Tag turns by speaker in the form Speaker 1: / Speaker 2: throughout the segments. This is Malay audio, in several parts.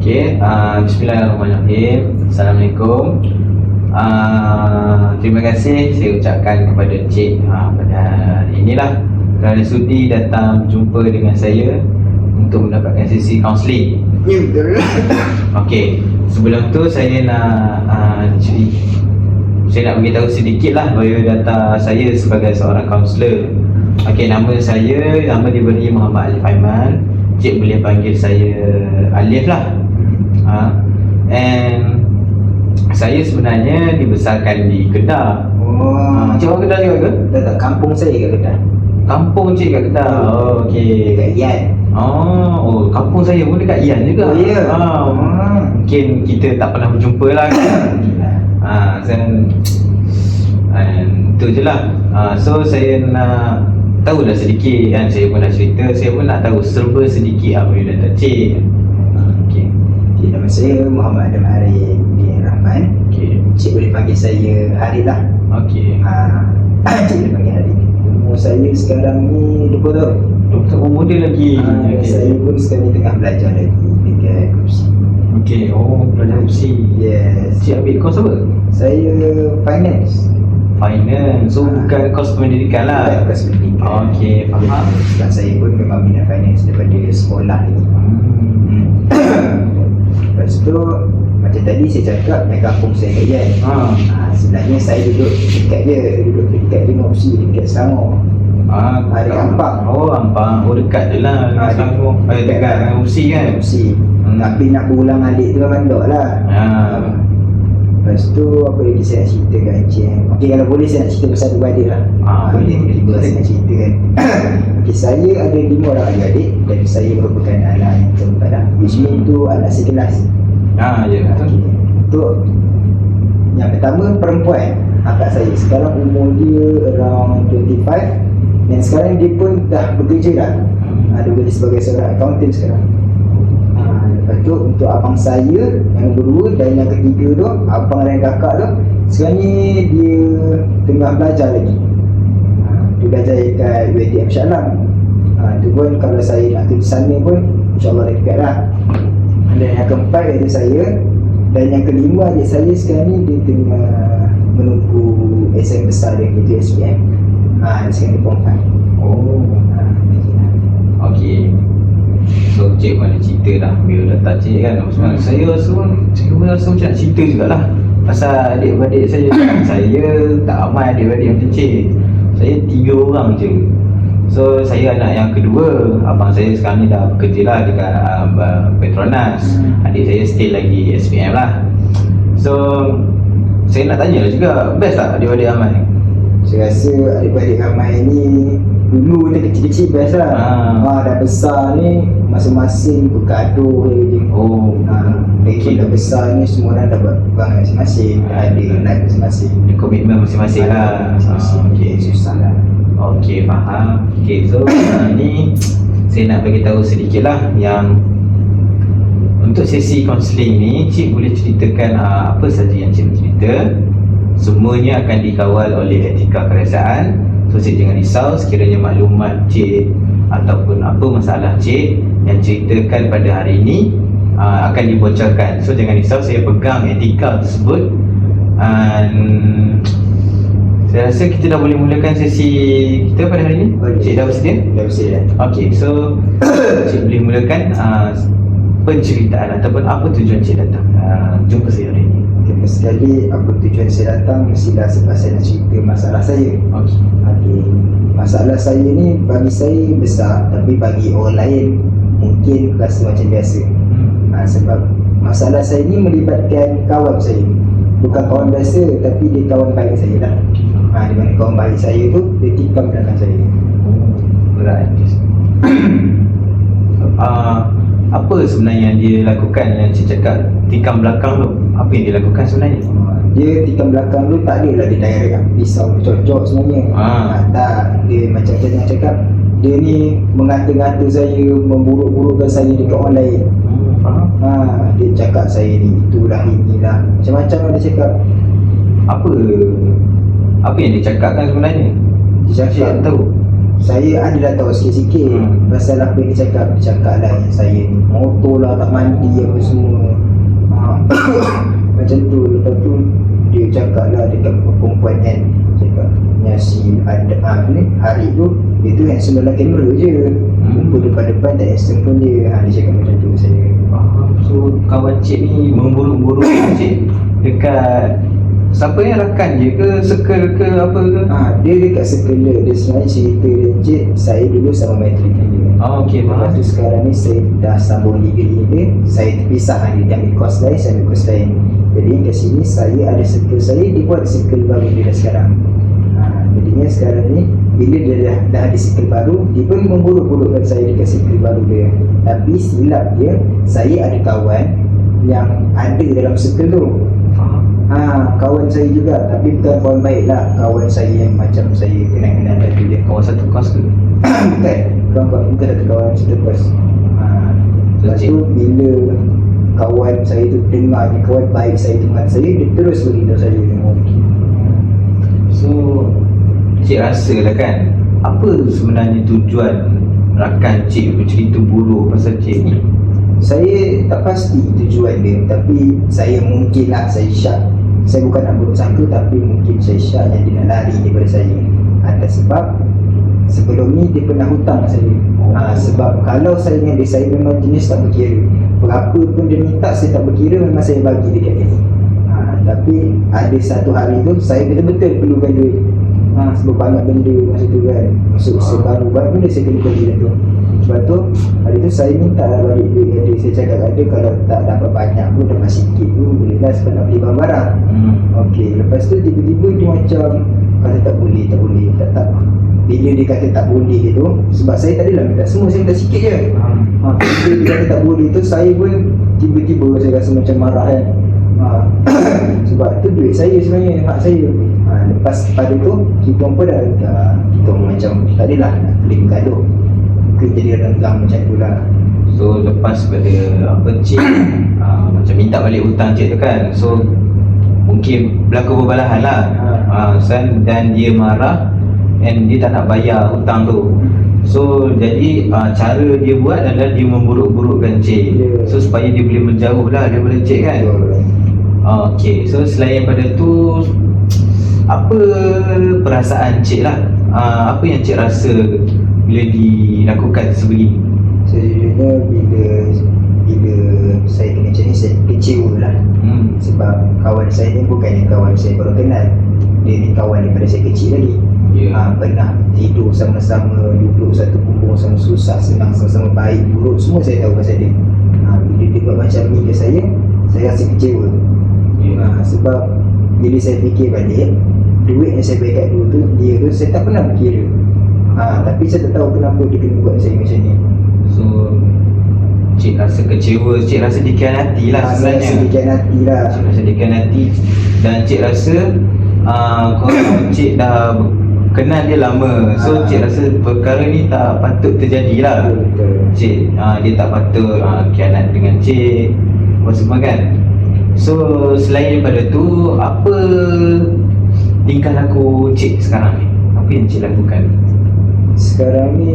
Speaker 1: Okey, bismillahirrahmanirrahim. Assalamualaikum. Terima kasih saya ucapkan kepada Cik pada inilah kerana sudi datang berjumpa dengan saya untuk mendapatkan sesi kaunseling.
Speaker 2: Ya, betul.
Speaker 1: Okey, sebelum tu saya nak beritahu sedikit lah biodata saya sebagai seorang kaunselor. Okey, nama diberi Muhammad Alif Aiman. Cik boleh panggil saya Alif lah. And saya sebenarnya dibesarkan di Kedah. Cik orang Kedah juga ke?
Speaker 2: Tak, kampung saya kat Kedah.
Speaker 1: Kampung cik kat Kedah. Oh, okey.
Speaker 2: Dekat Ian.
Speaker 1: Oh, kampung saya pun dekat Ian juga.
Speaker 2: Oh, ya?
Speaker 1: Mungkin kita tak pernah berjumpa lah kan. Itu je lah. So saya nak tahulah sedikit kan. Saya pun dah cerita. Saya pun nak tahu serba sedikit apa yang datang cik. Okey.
Speaker 2: Nama saya Muhammad Adam Arif bin Rahman.
Speaker 1: Okey.
Speaker 2: Cik boleh panggil saya Harith lah.
Speaker 1: Okey.
Speaker 2: Cik boleh panggil Harith. Umur saya sekarang ni 20 tahun.
Speaker 1: Doktor muda lagi. Okey.
Speaker 2: Saya pun sekarang ni tengah belajar lagi dekat kursi.
Speaker 1: Okey. Oh, belajar kursi.
Speaker 2: Yes.
Speaker 1: Cik ambil kos apa?
Speaker 2: Saya finance.
Speaker 1: Finance. So bukan kos pendidikan lah.
Speaker 2: Kos pendidikan.
Speaker 1: Okey, faham.
Speaker 2: Sebab saya pun memang minat finance daripada sekolah ni. Lepas tu macam tadi saya cakap naik kampung saya kat Ian. Sebenarnya saya duduk dekat Limau Opsi, dekat Selangor. Ada Ampang.
Speaker 1: Oh, Ampang. Oh, dekat je lah dengan Selangor. Dekat dengan Opsi kan?
Speaker 2: Opsi. Tapi nak berulang alik tu kan mandok lah. Lepas tu apa lagi saya nak cerita kat Encik. Okey, kalau boleh saya nak cerita pasal adik-adik lah.
Speaker 1: Boleh.
Speaker 2: Tiba-tiba saya nak cerita kan. Okey, saya ada 5 orang adik-adik dan saya merupakan anak yang keempat lah. Which means tu anak sekelas.
Speaker 1: Ya betul.
Speaker 2: Okay. Untuk yang pertama perempuan, akak saya. Sekarang umur dia around 25 dan sekarang dia pun dah bekerja dah. Dia bekerja sebagai seorang accountant sekarang. Lepas tu untuk abang saya yang kedua dan yang ketiga tu, abang dan kakak tu, sekarang ni dia tengah belajar lagi. Dia belajar dekat UiTM Shah Alam. Tu pun kalau saya nak pergi sana pun insyaAllah dekat lah. Dan yang keempat iaitu saya. Dan yang kelima adik saya sekarang ni dia tengah menunggu SM besar dia iaitu SPM. Sekarang dia Form 5.
Speaker 1: Okey. So cik mana cerita dah biodata cik kan. Sebenarnya saya rasa macam nak cerita jugalah pasal adik-beradik saya. Saya tak ramai adik-beradik macam cik. Saya 3 orang je. So saya anak yang kedua. Abang saya sekarang ni dah bekerja lah dekat Petronas. Adik saya still lagi SPM lah. So saya nak tanya lah juga, best tak adik-beradik ramai?
Speaker 2: Saya rasa adik-beradik ramai ni dulu dia kecil-kecil best lah. Dah besar ni masing-masing bergaduh je. Mereka dah besar ni semua orang dah buat perangai masing-masing. Ada life masing-masing.
Speaker 1: Komitmen masing-masing lah.
Speaker 2: Okey, susah lah.
Speaker 1: Okey, faham. Okey, so ni saya nak bagi tahu sedikit lah yang untuk sesi kaunseling ni cik boleh ceritakan apa saja yang cik cerita. Semuanya akan dikawal oleh etika kerajaan. So cik jangan risau sekiranya maklumat cik ataupun apa masalah cik yang ceritakan pada hari ini akan dibocorkan. So jangan risau, saya pegang etika tersebut. Saya rasa kita dah boleh mulakan sesi kita pada hari ini. Cik dah bersedia?
Speaker 2: Dah bersedia.
Speaker 1: Okey, so cik boleh mulakan penceritaan ataupun apa tujuan cik datang jumpa saya hari ini.
Speaker 2: First sekali apa tujuan saya datang mestilah sebab saya nak cerita masalah saya. Okey. Masalah saya ni bagi saya besar, tapi bagi orang lain mungkin rasa macam biasa. Sebab masalah saya ni melibatkan kawan saya. Bukan kawan biasa, tapi dia kawan baik saya lah. Di mana kawan baik saya tu dia tikam belakang saya.
Speaker 1: Berat. Apa sebenarnya yang dia lakukan yang cik cakap tikam belakang tu? Apa yang dia lakukan sebenarnya?
Speaker 2: Dia tikam belakang tu tak adalah dia direct pisau cocok sebenarnya. Tak, dia macam yang cakap, dia ni mengata-ngata saya, memburuk-burukkan saya dekat orang lain. Dia cakap saya ni itulah inilah, macam-macam lah dia cakap.
Speaker 1: Apa yang dia cakapkan sebenarnya?
Speaker 2: Dia cakap
Speaker 1: tahu.
Speaker 2: Saya adalah tahu sikit-sikit pasal apa yang dia cakap lah yang saya ni motor lah tak mandi apa semua. Macam tu. Lepas tu dia cakap lah dekat perempuan kan, cakap yang si ada ni hari tu dia tu yang sebelah kamera je, muka depan-depan tak handsome pun dia. Dia cakap macam tu saya.
Speaker 1: So kawan cik ni memburuk-buruk cik dekat siapa yang rakan je ke, circle ke apa ke?
Speaker 2: Dia dekat circle dia sebenarnya cerita dia, cik saya dulu sama matrik dia.
Speaker 1: Okey,
Speaker 2: Lepas tu sekarang ni saya dah sambung degree dia, saya terpisah, dia ambil course lain, saya ambil course lain. Jadi kat sini saya ada circle saya, dia pun ada circle baru dia dah sekarang. Jadinya sekarang ni bila dia dah ada circle baru, dia pun memburuk-burukkan saya dekat circle baru dia. Tapi silap dia, saya ada kawan yang ada dalam circle tu. Kawan saya juga, tapi bukan kawan baik lah, kawan saya yang macam saya kenal-kenal dari dia.
Speaker 1: Kawan satu kos ke?
Speaker 2: Bukan satu kawan satu kos. Lepas tu bila kawan saya tu dengar ni, kawan baik saya tu dengan saya, dia terus beritahu saya.
Speaker 1: So cik rasa lah kan, apa sebenarnya tujuan rakan cik bercerita buruk pasal cik ni?
Speaker 2: Saya tak pasti tujuan dia, tapi saya mungkin lah, saya syak. Saya bukan nak buruk sangka, tapi mungkin saya syak yang dia nak lari daripada saya. Atas sebab sebelum ni dia pernah hutang saya. Sebab kalau saya dengan dia, saya memang jenis tak berkira. Berapa pun dia minta, saya tak berkira, memang saya bagi dekat dia. Tapi ada satu hari tu, saya betul-betul perlukan duit. Sebab banyak benda masa tu kan, masuk sebaru banyak benda saya kena beli tu. Sebab tu hari tu saya minta balik duit kat dia. Saya cakap kat dia, kalau tak dapat banyak pun, dapat sikit pun boleh lah sebab nak beli barang-barang. Okey, lepas tu tiba-tiba dia macam kata tak boleh. Tak. Bila dia kata tak boleh tu, sebab saya tak adalah minta semua, saya minta sikit je. Bila dia kata tak boleh tu, saya pun tiba-tiba saya rasa macam marah kan. Sebab tu duit saya sebenarnya, hak saya. Lepas pada tu kita pun dah kita macam tak adalah nak beli gaduh, kita jadi renggang macam tu lah.
Speaker 1: So lepas pada apa cik macam minta balik hutang cik tu kan, so mungkin berlaku perbalahan lah. Dan dia marah and dia tak nak bayar hutang tu. So jadi cara dia buat adalah dia memburuk-burukkan cik, so supaya dia boleh menjauh lah daripada cik kan. Okay, so selain pada tu, apa perasaan cik lah? Apa yang cik rasa bila dilakukan sebegini?
Speaker 2: Sejujurnya bila saya kena macam ni, saya kecewa lah. Sebab kawan saya ni bukannya kawan saya baru kenal, dia ni kawan daripada saya kecil lagi. Pernah tidur sama-sama, duduk satu punggung, sama susah senang, sama-sama baik buruk, semua saya tahu pasal dia. Bila dia buat macam ni ke saya rasa kecewa. Sebab bila saya fikir balik, duit yang saya bayar kat dulu tu, dia tu saya tak pernah berkira. Tapi saya tak tahu kenapa dia kena buat saya macam ni.
Speaker 1: So cik rasa kecewa, cik rasa dikhianati lah sebenarnya.
Speaker 2: Saya rasa dikhianati lah.
Speaker 1: Cik rasa dikhianati. Dan cik rasa kalau cik dah kenal dia lama, so cik rasa perkara ni tak patut terjadi lah.
Speaker 2: Betul.
Speaker 1: Cik dia tak patut khianat dengan cik apa semua kan. So selain daripada tu, apa tingkah laku cik sekarang ni? Apa yang cik lakukan?
Speaker 2: Sekarang ni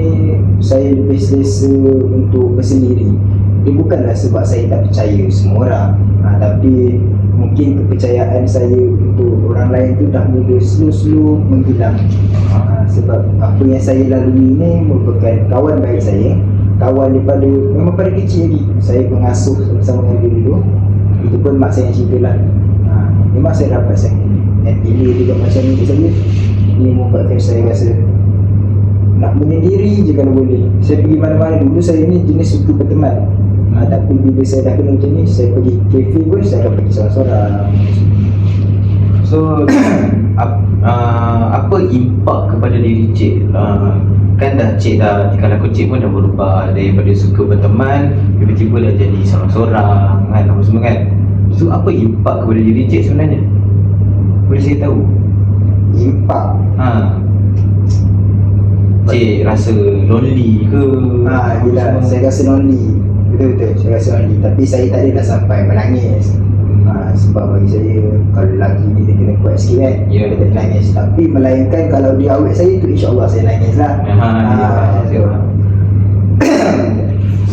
Speaker 2: saya lebih selesa untuk bersendiri. Dia bukanlah sebab saya tak percaya semua orang, tapi mungkin kepercayaan saya untuk orang lain tu dah mula slow-slow menghilang. Sebab apa yang saya lalui ni merupakan kawan baik saya, kawan daripada memang pada kecil lagi saya pengasuh sama-sama dengan dia dulu. Itu pun mak saya yang cerita lah. Memang saya dapat saya ni, dan bila dia buat macam ni saja, dia membuatkan saya rasa nak menyendiri je kalau boleh. Saya pergi mana-mana, dulu saya ni jenis suka berteman. Tapi bila saya dah kena macam ni, saya pergi kafe pun saya dah pergi seorang-seorang.
Speaker 1: So apa impak kepada diri cik? Kan dah cik dah, tingkah laku cik pun dah berubah daripada suka berteman, tiba-tiba dah jadi seorang-seorang kan, apa semua kan. So apa impak kepada diri cik sebenarnya? Boleh saya tahu?
Speaker 2: Impak?
Speaker 1: Cik rasa lonely ke?
Speaker 2: Yelah, saya rasa lonely. Betul-betul, saya rasa lonely. Tapi saya tak adalah sampai menangis. Sebab bagi saya kalau lelaki ni dia kena kuat sikit kan,
Speaker 1: Ya.
Speaker 2: dia kena nangis. Tapi melainkan kalau dia awet saya tu, insyaAllah saya nangis lah.
Speaker 1: Saya faham.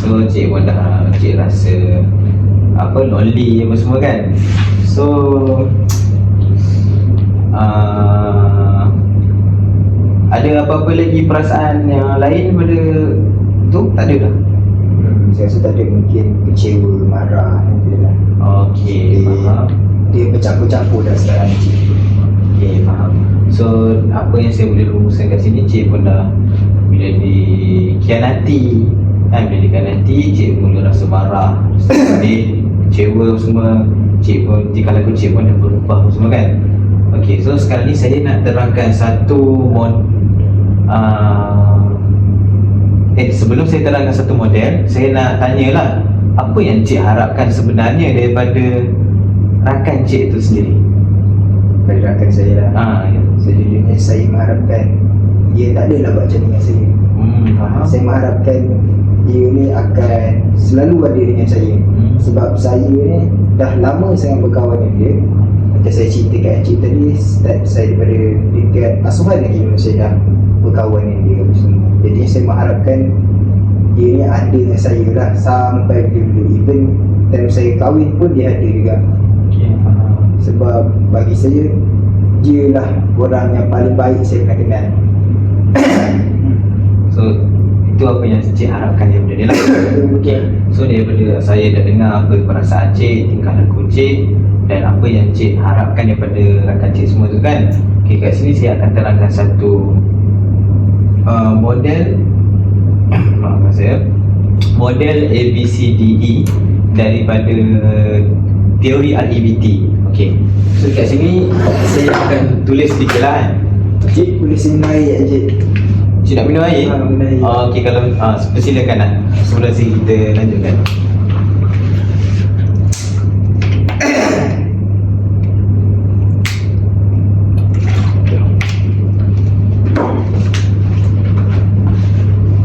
Speaker 1: So cik pun dah, cik rasa apa, lonely apa semua kan. So ada apa-apa lagi perasaan yang lain pada tu? Tak ada dah?
Speaker 2: Saya rasa tak ada, mungkin kecewa, marah, mungkin lah.
Speaker 1: Okey, faham.
Speaker 2: Dia bercampur-campur dah sekarang cik.
Speaker 1: Okey, faham. So apa yang saya boleh rumuskan kat sini, cik pun dah bila dikhianati bila dikhianati, cik mula rasa marah, rasa sedih, kecewa semua. Cik pun, tingkah laku cik pun dah berubah semua kan. Okey, so sekarang ni saya nak terangkan satu sebelum saya terangkan satu model, saya nak tanyalah apa yang cik harapkan sebenarnya daripada rakan cik tu sendiri.
Speaker 2: Pada rakan saya lah.
Speaker 1: Ya.
Speaker 2: Sejujurnya saya mengharapkan dia tak adalah buat macam dengan saya.
Speaker 1: Faham.
Speaker 2: Saya mengharapkan dia ni akan selalu ada dengan saya. Sebab saya ni dah lama sangat berkawan dengan dia. Macam saya ceritakan cik tadi, start saya daripada dekat asuhan lagi saya dah berkawan dengan dia semua. Jadi saya mengharapkan dia ni ada dengan saya lah sampai bila even time saya kahwin pun dia ada juga.
Speaker 1: Okey, faham.
Speaker 2: Sebab bagi saya dia lah orang yang paling baik saya pernah kenal.
Speaker 1: So itu apa yang cik harapkan daripada dia lah. Okey. So daripada saya dah dengar apa perasaan cik, tingkah laku cik, dan apa yang cik harapkan daripada rakan cik semua tu kan. Okey, kat sini saya akan terangkan satu model maafkan saya, model ABCDE daripada teori REBT. Okey. So kat sini saya akan tulis sedikit lah kan.
Speaker 2: Cik boleh minum air tak cik?
Speaker 1: Cik nak minum air?
Speaker 2: Minum air.
Speaker 1: Okey, kalau persilakan lah. Sebelum kita lanjutkan.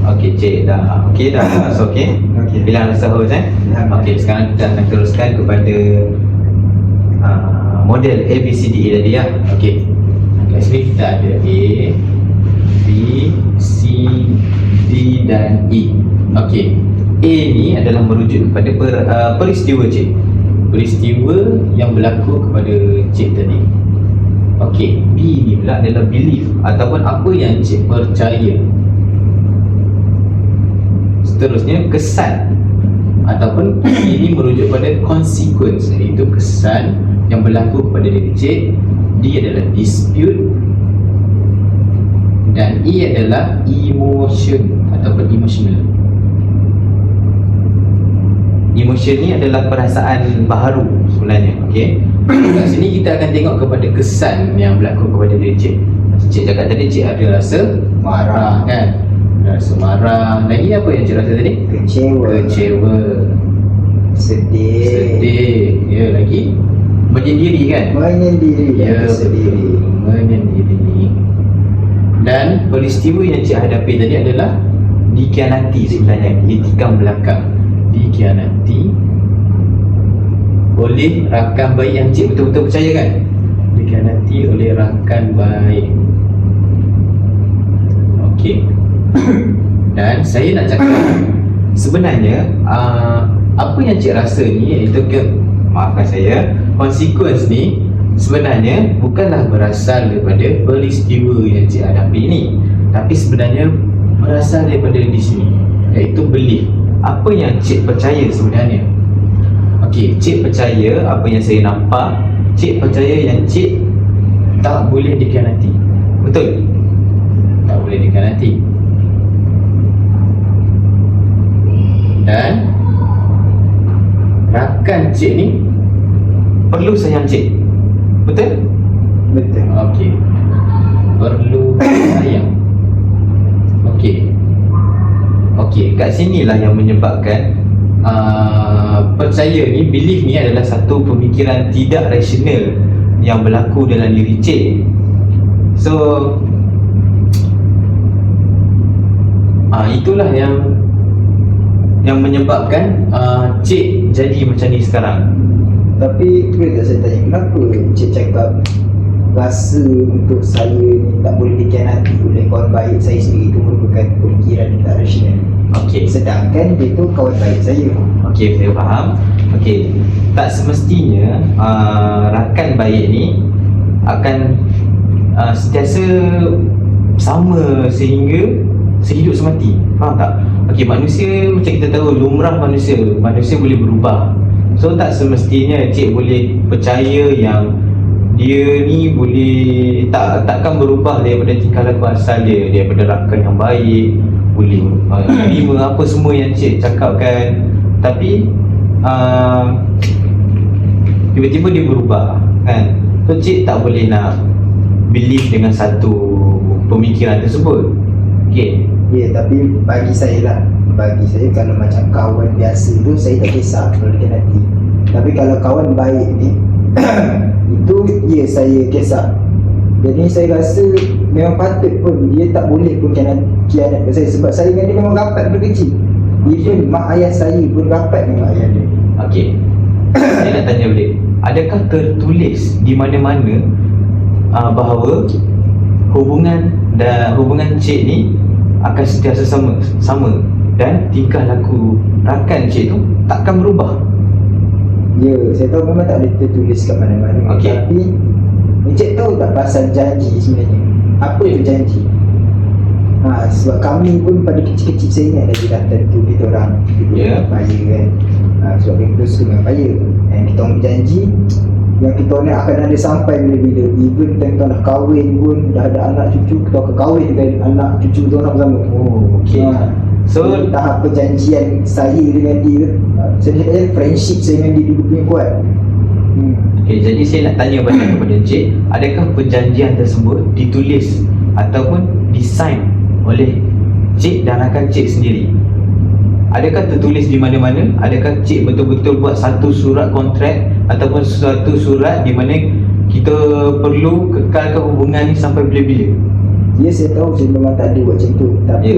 Speaker 1: Okey, cik dah. Okey dah. So okey.
Speaker 2: Okey.
Speaker 1: Bilang sahur Okey, sekarang kita akan teruskan kepada model ABCDE tadi ya. Okey. Kat sini kita ada A, B, C, D dan E. Okey. A ni adalah merujuk kepada peristiwa cik. Peristiwa yang berlaku kepada cik tadi. Okey. B ni pula adalah belief ataupun apa yang cik percaya. Seterusnya kesan ataupun ini merujuk pada consequence, iaitu kesan yang berlaku kepada diri cik. D adalah dispute dan E adalah emotion ataupun emotional. Emotion ni adalah perasaan baharu sebenarnya. Okey. Kat sini kita akan tengok kepada kesan yang berlaku kepada diri cik. Macam cik cakap tadi, cik ada rasa marah kan, rasa marah. Lagi apa yang cik rasa tadi? Kecewa, sedih, ya, lagi menyendiri kan?
Speaker 2: Menyendiri,
Speaker 1: ya,
Speaker 2: sendiri.
Speaker 1: Menyendiri. Dan peristiwa yang cik hadapi tadi adalah dikhianati sebenarnya, di tikam belakang. Dikhianati oleh rakan baik yang cik betul-betul percaya kan? Dikhianati oleh rakan baik. Okey. Dan saya nak cakap sebenarnya apa yang cik rasa ni, iaitu maafkan saya, consequence ni sebenarnya bukanlah berasal daripada peristiwa yang cik hadapi ni, tapi sebenarnya berasal daripada di sini, iaitu belief. Apa yang cik percaya sebenarnya. Okey, cik percaya apa yang saya nampak. Cik percaya yang cik tak boleh dikhianati. Betul? Tak boleh dikhianati. Dan rakan cik ni perlu sayang cik. Betul?
Speaker 2: Betul.
Speaker 1: Okey. Perlu sayang. Okey. Okey, kat sinilah yang menyebabkan percaya ni, belief ni adalah satu pemikiran tidak rasional yang berlaku dalam diri cik. So itulah yang menyebabkan cik jadi macam ni sekarang.
Speaker 2: Tapi boleh tak saya tanya, kenapa Encik cakap rasa untuk saya ni tak boleh dikhianati oleh kawan baik saya sendiri itu merupakan pemikiran yang tak rasional?
Speaker 1: Okey.
Speaker 2: Sedangkan dia tu kawan baik saya.
Speaker 1: Okey, saya faham. Okey, tak semestinya rakan baik ni akan sentiasa sama sehingga sehidup semati. Faham tak? Okey, manusia macam kita tahu lumrah manusia boleh berubah. So tak semestinya cik boleh percaya yang dia ni boleh takkan berubah daripada tingkah laku asal dia, daripada rakan yang baik, boleh terima apa semua yang cik cakapkan, tapi tiba-tiba dia berubah kan. So cik tak boleh nak believe dengan satu pemikiran tersebut. Okay.
Speaker 2: Ya, tapi bagi saya kalau macam kawan biasa tu saya tak kisah kalau dia nanti. Tapi kalau kawan baik ni itu ya saya kisah. Jadi saya rasa memang patut pun dia tak boleh pun khianat ke saya, sebab saya dengan dia memang rapat dari kecil. Even mak ayah saya pun rapat dengan mak ayah dia.
Speaker 1: Okey. Saya nak tanya balik, adakah tertulis di mana-mana bahawa hubungan cik ni akan sentiasa sama dan tingkah laku rakan cik tu takkan berubah?
Speaker 2: Ya, saya tahu memang tak ada tertulis kat mana-mana.
Speaker 1: Okey.
Speaker 2: Tapi Encik tahu tak pasal janji sebenarnya? Apa itu janji? Sebab kami pun pada kecil-kecil saya ingat lagi dah tentu kita orang hidup dengan payah kan. Sebab kita suka dengan payah. Dan kita orang berjanji yang kita orang ni akan ada sampai bila-bila. Even tentang dah kahwin pun, dah ada anak cucu, kita akan kahwin dengan anak cucu kita orang bersama.
Speaker 1: Oh, okey.
Speaker 2: So tahap perjanjian saya dengan dia, saya cakap friendship saya dengan dia dulu punya kuat.
Speaker 1: Okay, jadi saya nak tanya balik kepada Encik, adakah perjanjian tersebut ditulis ataupun disign oleh Cik dan rakan Cik sendiri? Adakah tertulis di mana-mana? Adakah Cik betul-betul buat satu surat kontrak ataupun satu surat di mana kita perlu kekalkan hubungan ni sampai bila-bila?
Speaker 2: Ya, saya tahu saya memang tak ada buat macam tu. Tapi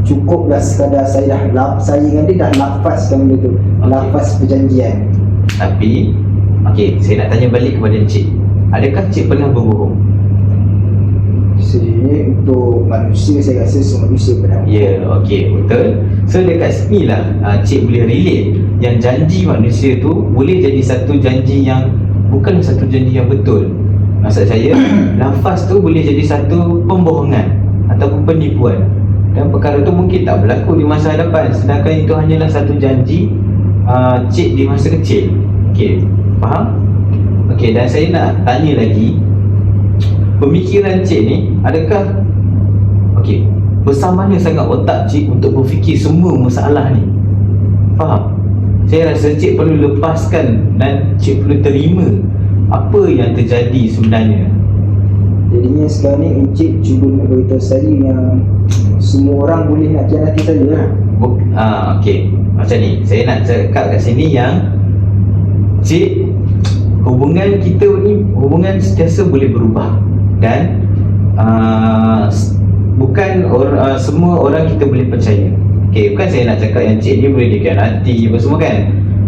Speaker 2: cukuplah sekadar saya dengan dia dah lafazkan benda tu. Lafaz perjanjian.
Speaker 1: Tapi okey, saya nak tanya balik kepada Encik, adakah Cik pernah berbohong?
Speaker 2: Sebenarnya untuk manusia saya rasa semua manusia pernah.
Speaker 1: Ya, okey, betul. So dekat sini lah Cik boleh relate yang janji manusia tu boleh jadi satu janji yang bukan satu janji yang betul. Maksud saya, lafaz tu boleh jadi satu pembohongan ataupun penipuan, dan perkara tu mungkin tak berlaku di masa hadapan, sedangkan itu hanyalah satu janji Cik di masa kecil. Okey, faham? Okey, dan saya nak tanya lagi, pemikiran Cik ni adakah okey, besar mana sangat otak Cik untuk berfikir semua masalah ni? Faham? Saya rasa Cik perlu lepaskan dan Cik perlu terima apa yang terjadi sebenarnya.
Speaker 2: Jadinya sekarang ni Encik cuba nak beritahu saya yang semua orang boleh nak khianati saya lah.
Speaker 1: Okey, macam ni, saya nak cakap kat sini yang Cik, hubungan kita ni hubungan sentiasa boleh berubah, dan bukan semua orang kita boleh percaya. Okey, bukan saya nak cakap yang Cik ni boleh dikhianati apa semua kan.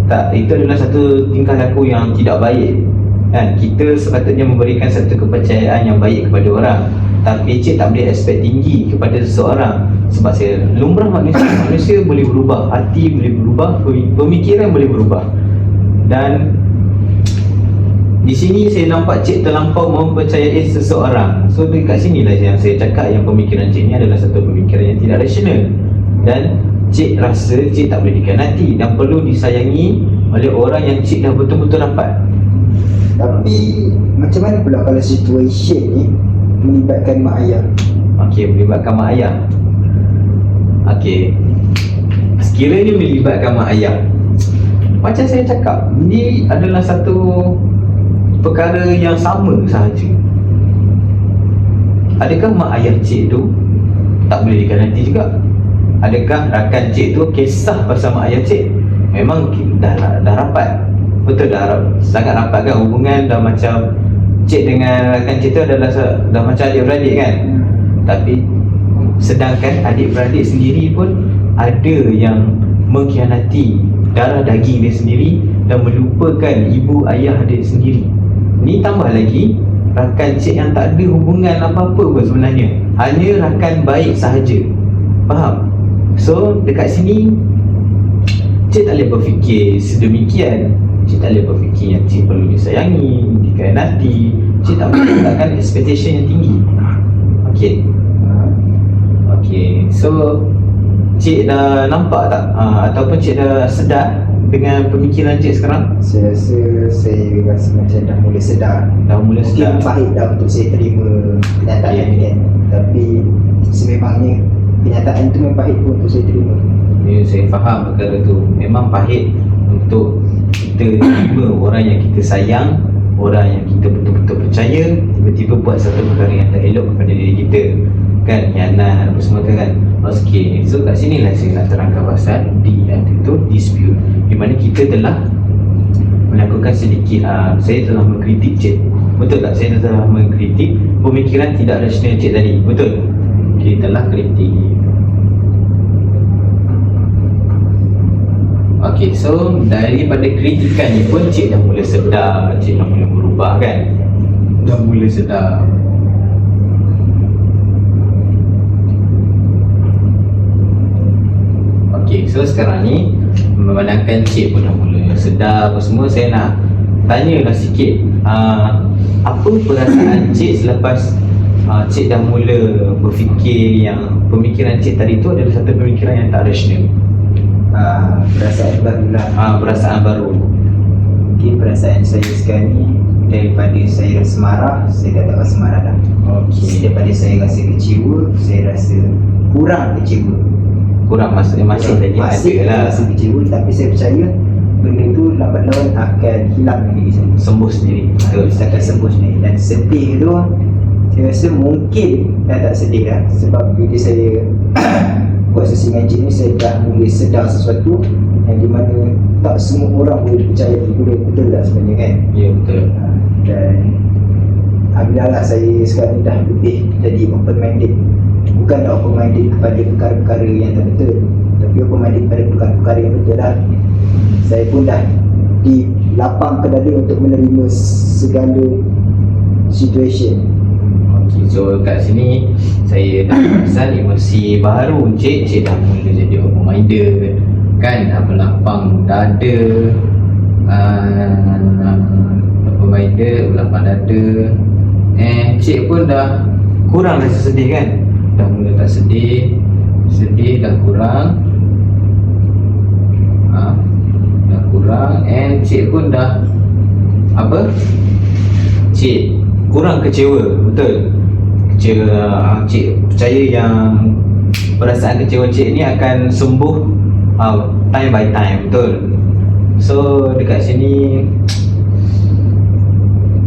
Speaker 1: Tak, itu adalah satu tingkah laku yang tidak baik kan. Kita sepatutnya memberikan satu kepercayaan yang baik kepada orang, tapi Cik tak boleh expect tinggi kepada seseorang. Sebab saya lumrah manusia boleh berubah, hati boleh berubah, pemikiran boleh berubah. Dan di sini saya nampak Cik terlampau mempercayai seseorang. So dekat sinilah yang saya cakap yang pemikiran Cik ni adalah satu pemikiran yang tidak rasional, dan Cik rasa Cik tak boleh dikhianati dan perlu disayangi oleh orang yang Cik dah betul-betul rapat.
Speaker 2: Tapi macam mana pula kalau situasi ni melibatkan mak ayah?
Speaker 1: Okey, melibatkan mak ayah. Okey, sekiranya melibatkan mak ayah, macam saya cakap, ini adalah satu perkara yang sama sahaja. Adakah mak ayah Cik tu tak boleh dikhianati juga? Adakah rakan Cik tu kisah pasal mak ayah Cik? Memang dah rapat, betul, sangat rapat kan hubungan, dah macam Cik dengan rakan Cik tu adalah dah macam adik-beradik kan. Tapi sedangkan adik-beradik sendiri pun ada yang mengkhianati darah daging dia sendiri dan melupakan ibu ayah dia sendiri. Ni tambah lagi rakan cik yang tak ada hubungan apa-apa pun sebenarnya, hanya rakan baik sahaja. Faham? So dekat sini cik tak boleh berfikir sedemikian. Cik tak boleh berfikir yang cik perlu disayangi, dikhianati. Cik tak boleh letakkan expectation yang tinggi. Okay. Okay, so cik dah nampak tak ataupun cik dah sedar dengan pemikiran cik sekarang?
Speaker 2: Saya rasa macam dah mula sedar.
Speaker 1: Dah mula sedar.
Speaker 2: Mungkin pahit dah untuk saya terima kenyataan ni kan. Tapi sememangnya kenyataan tu memang pahit pun untuk saya terima.
Speaker 1: Ya, saya faham perkara tu. Memang pahit untuk kita terima orang yang kita sayang, orang yang kita betul-betul percaya, tiba-tiba buat satu perkara yang tak elok kepada diri kita, kan, khianat apa semua tu kan. Okay, so kat sini lah saya nak terangkan pasal dispute, di mana kita telah melakukan sedikit saya telah mengkritik cik. Betul tak? Saya telah mengkritik pemikiran tidak rasional cik tadi. Betul? Kita telah kritik. Okay, so daripada kritikan ni pun cik dah mula sedar, cik dah mula berubah kan. Dah mula sedar. Okay, so sekarang ni memandangkan cik pun dah mula sedar apa semua, saya nak tanyalah sikit apa perasaan cik selepas cik dah mula berfikir yang pemikiran cik tadi tu adalah satu pemikiran yang tak rasional.
Speaker 2: Perasaan baru lah.
Speaker 1: Perasaan baru.
Speaker 2: Mungkin perasaan saya sekarang ni, daripada saya rasa marah, saya dah tak rasa marah dah.
Speaker 1: Okay.
Speaker 2: Daripada saya rasa kecewa, saya rasa kurang kecewa.
Speaker 1: Kurang masih lagi ada lah.
Speaker 2: Rasa kecewa, tapi saya percaya benda tu lambat laun akan hilang dari diri saya.
Speaker 1: Sembuh sendiri.
Speaker 2: Kita akan sembuh sendiri. Dan sedih tu, saya rasa mungkin dah tak sedih lah. Sebab bila saya buat sesi ngaji ni, saya dah mula sedar sesuatu yang di mana tak semua orang boleh percaya betul tak sebenarnya kan.
Speaker 1: Ya, betul.
Speaker 2: Dan alhamdulillah saya sekarang ni dah lebih jadi open minded. Bukanlah open minded kepada perkara-perkara yang tak betul, tapi open minded kepada perkara-perkara yang betul lah. Saya pun dah dilapangkan dada untuk menerima segala situation.
Speaker 1: Okay, so kat sini saya dah perasan emosi baru cik dah mula jadi open minded kan, dah melapang dada, open minded, melapang dada, cik pun dah kurang rasa sedih kan, dah mula tak sedih dah kurang, dah kurang, cik pun dah apa, cik kurang kecewa. Betul, kecewa. Cik percaya yang perasaan kecewa cik ni akan sembuh time by time. Betul. So dekat sini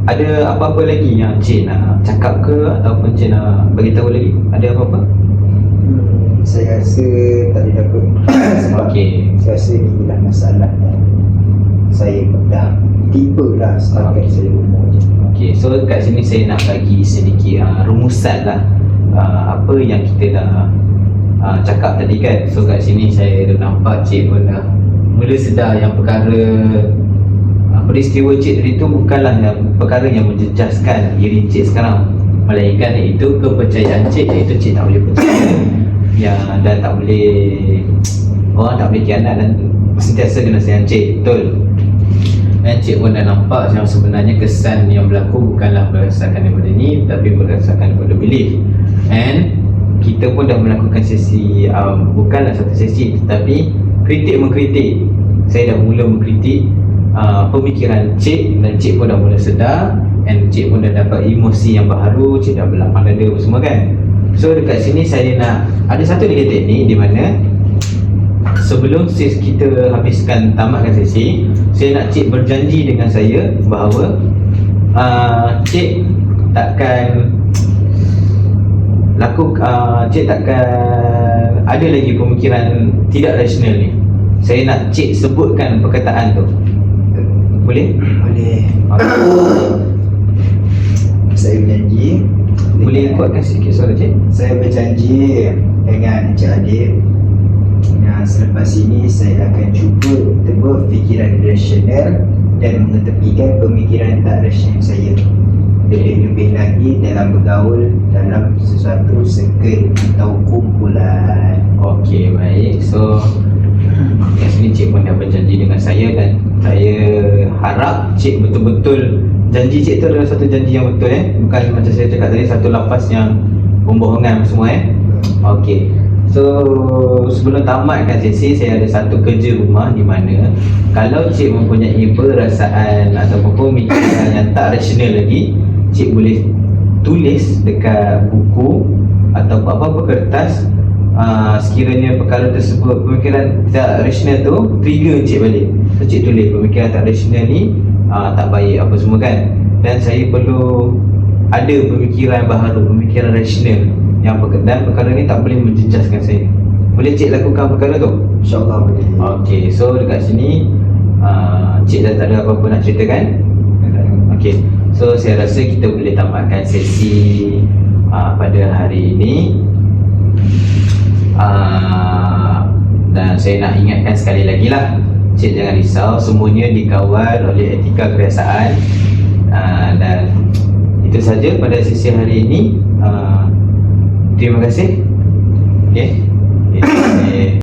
Speaker 1: ada apa-apa lagi yang cik nak cakap ke ataupun cik nak bagi tahu lagi? Ada apa-apa?
Speaker 2: Saya rasa tak ada takut. Sebab saya rasa ni lah masalah yang saya dah tiba lah setakat saya umur je.
Speaker 1: Okay, so kat sini saya nak bagi sedikit rumusan lah apa yang kita dah cakap tadi kan. So kat sini saya dah nampak cik pun dah mula sedar yang perkara peristiwa cik tadi tu bukanlah yang perkara yang menjejaskan diri cik sekarang, melainkan iaitu kepercayaan cik, iaitu cik tak boleh percaya dan tak boleh, orang tak boleh khianat dan sentiasa kena sayang cik. Betul. Dan cik pun dah nampak yang sebenarnya kesan yang berlaku bukanlah berdasarkan daripada ni, tapi berdasarkan daripada belief. And kita pun dah melakukan sesi bukanlah satu sesi tetapi kritik mengkritik. Saya dah mula mengkritik pemikiran cik dan cik pun dah mula sedar, and cik pun dah dapat emosi yang baru, cik dah berlapang dada apa semua kan. So dekat sini saya nak ada satu lagi teknik di mana sebelum kita habiskan tamatkan sesi, saya nak cik berjanji dengan saya bahawa cik takkan cik takkan ada lagi pemikiran tidak rasional ni. Saya nak cik sebutkan perkataan tu. Boleh?
Speaker 2: Boleh. Saya berjanji.
Speaker 1: Boleh kuatkan sedikit suara cik?
Speaker 2: Saya berjanji dengan Encik Adib yang selepas ini saya akan cuba untuk berfikiran rasional dan mengetepikan pemikiran tak rasional saya. Lebih-lebih lagi dalam bergaul dalam sesuatu circle atau kumpulan.
Speaker 1: Okey, baik. So kat sini cik pun dah berjanji dengan saya dan saya harap cik betul-betul janji cik tu adalah satu janji yang betul bukan macam saya cakap tadi satu lafaz yang pembohongan semua Okey. So sebelum tamatkan sesi, saya ada satu kerja rumah di mana kalau cik mempunyai perasaan ataupun pemikiran yang tak rasional lagi, cik boleh tulis dekat buku atau apa-apa kertas. Sekiranya perkara tersebut, pemikiran tak rasional tu trigger cik balik, so cik tulis pemikiran tak rasional ni tak baik apa semua kan, dan saya perlu ada pemikiran baharu, pemikiran rasional yang dan perkara ni tak boleh menjejaskan saya. Boleh cik lakukan perkara tu?
Speaker 2: InsyaAllah boleh.
Speaker 1: Okey, so dekat sini cik dah tak ada apa-apa nak ceritakan? Okey, so saya rasa kita boleh tamatkan sesi pada hari ini. Dan saya nak ingatkan sekali lagi lah, cik jangan risau, semuanya dikawal oleh etika kebiasaan. Dan itu saja pada sesi hari ini. Terima kasih. Okay.